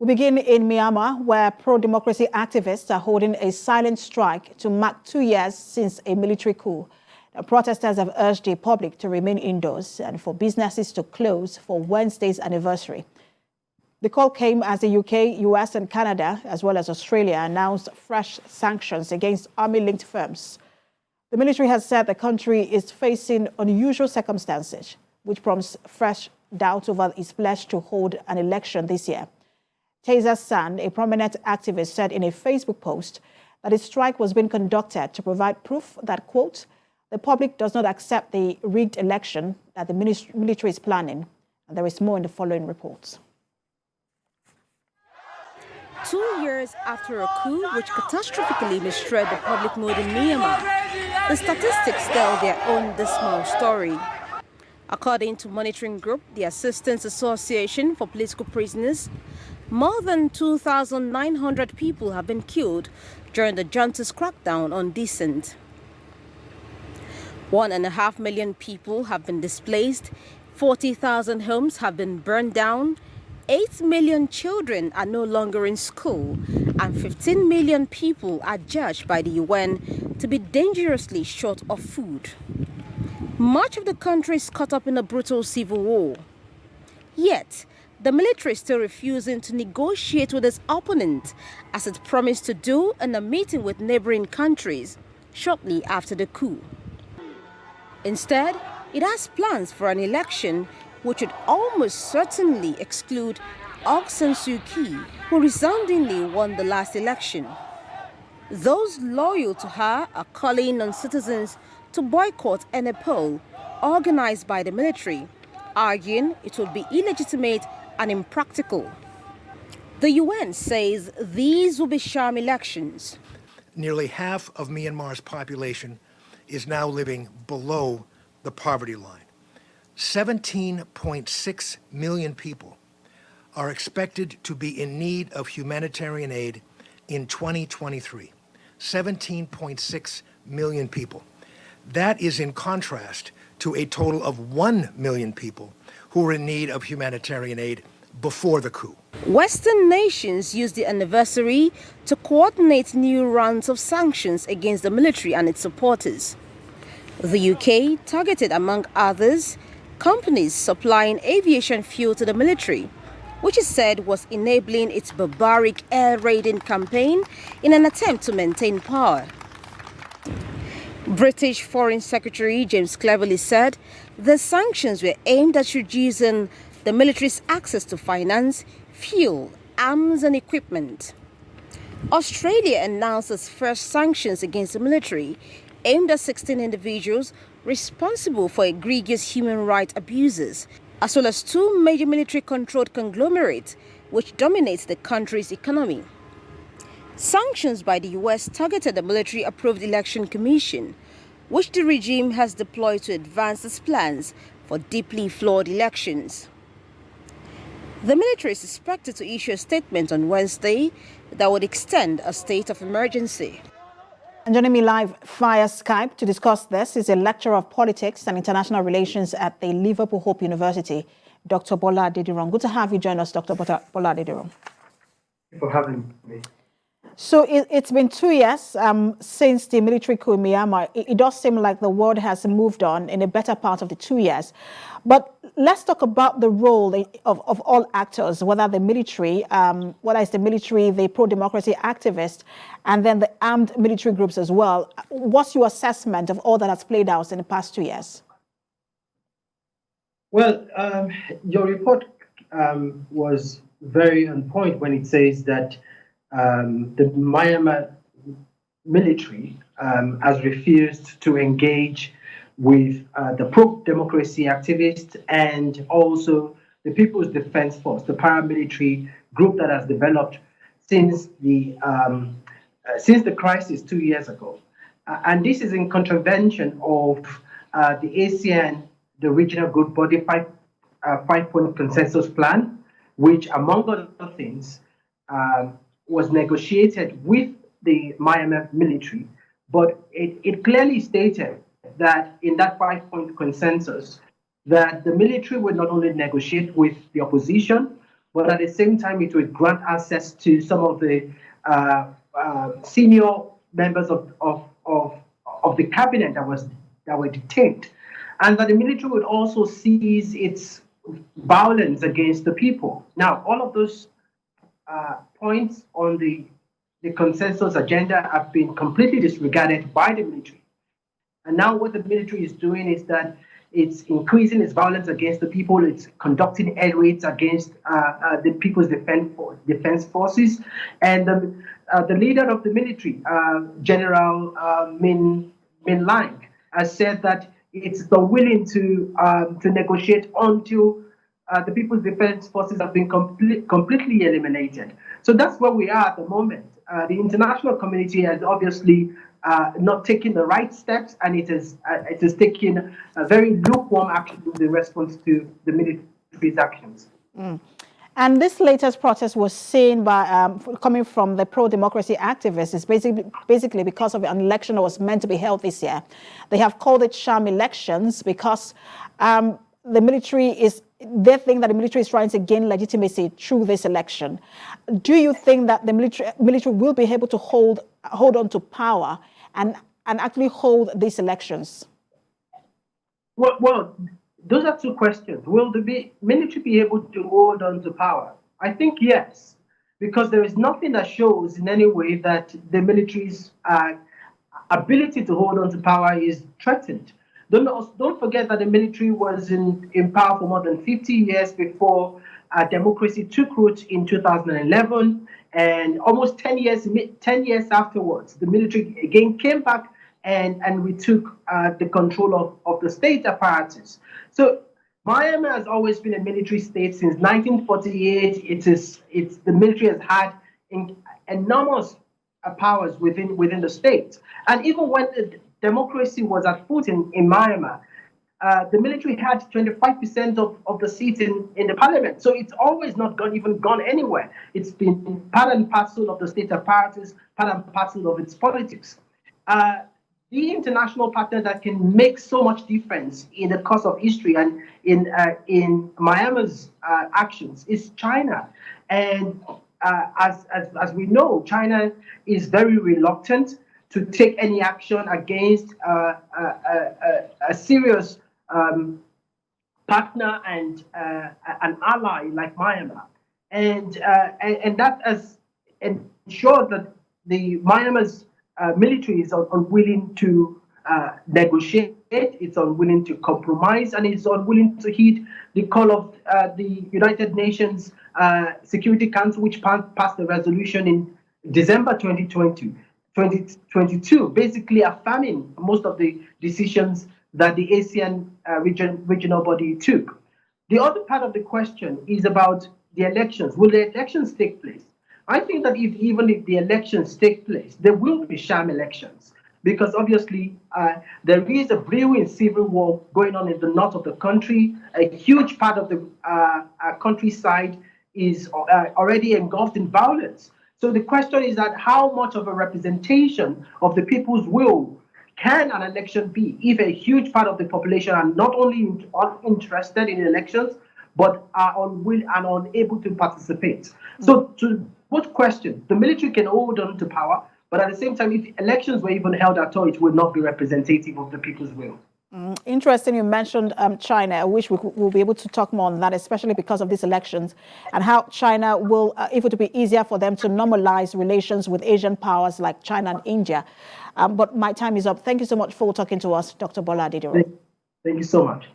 We begin in Myanmar, where pro-democracy activists are holding a silent strike to mark 2 years since a military coup. The protesters have urged the public to remain indoors and for businesses to close for Wednesday's anniversary. The call came as the UK, US and Canada, as well as Australia, announced fresh sanctions against army-linked firms. The military has said the country is facing unusual circumstances, which prompts fresh doubt over its pledge to hold an election this year. Taser San, a prominent activist, said in a Facebook post that a strike was being conducted to provide proof that, quote, the public does not accept the rigged election that the military is planning. And there is more in the following reports. 2 years after a coup which catastrophically destroyed the public mood in Myanmar, the statistics tell their own dismal story. According to monitoring group, the Assistance Association for Political Prisoners, more than 2,900 people have been killed during the junta's crackdown on dissent. 1.5 million people have been displaced, 40,000 homes have been burned down, 8 million children are no longer in school, and 15 million people are judged by the UN to be dangerously short of food. Much of the country is caught up in a brutal civil war. Yet, the military is still refusing to negotiate with its opponent, as it promised to do in a meeting with neighboring countries shortly after the coup. Instead, it has plans for an election which would almost certainly exclude Aung San Suu Kyi, who resoundingly won the last election. Those loyal to her are calling on citizens to boycott any poll organized by the military, arguing it would be illegitimate and impractical. The UN says these will be sham elections. Nearly half of Myanmar's population is now living below the poverty line. 17.6 million people are expected to be in need of humanitarian aid in 2023. 17.6 million people. That is in contrast to a total of 1 million people who were in need of humanitarian aid before the coup. Western nations used the anniversary to coordinate new rounds of sanctions against the military and its supporters. The UK targeted, among others, companies supplying aviation fuel to the military, which is said was enabling its barbaric air raiding campaign in an attempt to maintain power. British Foreign Secretary James Cleverly said the sanctions were aimed at reducing the military's access to finance, fuel, arms and equipment. Australia announced its first sanctions against the military, aimed at 16 individuals responsible for egregious human rights abuses, as well as 2 major military-controlled conglomerates which dominates the country's economy. Sanctions by the US targeted the military-approved election commission, which the regime has deployed to advance its plans for deeply flawed elections. The military is expected to issue a statement on Wednesday that would extend a state of emergency. And joining me live via Skype to discuss this is a lecturer of politics and international relations at the Liverpool Hope University, Dr. Bola Adediran. Good to have you join us, Dr. Bola Adediran. Thank you for having me. So it's been 2 years since the military coup in Myanmar. It does seem like the world has moved on in a better part of the 2 years. But let's talk about the role of all actors, whether the military, whether it's the military, the pro-democracy activists, and then the armed military groups as well. What's your assessment of all that has played out in the past 2 years? Well, your report was very on point when it says that the Myanmar military has refused to engage with the pro-democracy activists and also the People's Defense Force, the paramilitary group that has developed since the crisis 2 years ago. And this is in contravention of the ASEAN, the regional group body five-point consensus plan, which, among other things, was negotiated with the Myanmar military, but it clearly stated that in that 5-point consensus, that the military would not only negotiate with the opposition, but at the same time, it would grant access to some of the senior members of the cabinet that were detained, and that the military would also seize its violence against the people. Now, all of those points on the consensus agenda have been completely disregarded by the military. And now what the military is doing is that it's increasing its violence against the people. It's conducting air raids against the People's Defense Forces. And the leader of the military, General Min Lang, has said that it's unwilling to negotiate until the People's Defense Forces have been completely eliminated. So that's where we are at the moment. The international community has obviously not taken the right steps, and it is taking a very lukewarm action in response to the military's actions. And this latest protest was seen by coming from the pro-democracy activists is basically because of an election that was meant to be held this year. They have called it sham elections because the military they think that the military is trying to gain legitimacy through this election. Do you think that the military will be able to hold on to power and actually hold these elections? Well, those are two questions. Will the military be able to hold on to power? I think yes, because there is nothing that shows in any way that the military's ability to hold on to power is threatened. Don't forget that the military was in power for more than 50 years before democracy took root in 2011, and almost 10 years afterwards, the military again came back and we took the control of the state apparatus. So Myanmar has always been a military state since 1948. The military has had enormous powers within the state, and even when democracy was at foot in Myanmar, the military had 25% of the seats in the parliament. So it's always not gone anywhere. It's been part and parcel of the state apparatus, part and parcel of its politics. The international partner that can make so much difference in the course of history and in Myanmar's actions is China. And as we know, China is very reluctant to take any action against a serious partner and an ally like Myanmar, and that has ensured that the Myanmar's military is unwilling to negotiate, it's unwilling to compromise, and it's unwilling to heed the call of the United Nations Security Council, which passed a resolution in December 2022, basically affirming most of the decisions that the ASEAN regional body took. The other part of the question is about the elections. Will the elections take place? I think that even if the elections take place, there will be sham elections, because obviously there is a brewing civil war going on in the north of the country. A huge part of the countryside is already engulfed in violence. So the question is that how much of a representation of the people's will can an election be if a huge part of the population are not only uninterested in elections, but are unwilling and unable to participate? So to both questions, the military can hold on to power, but at the same time, if elections were even held at all, it would not be representative of the people's will. Interesting you mentioned China. I wish we will be able to talk more on that, especially because of these elections and how China will, if it would be easier for them to normalize relations with Asian powers like China and India. But my time is up. Thank you so much for talking to us, Dr. Bola Adediro. Thank you so much.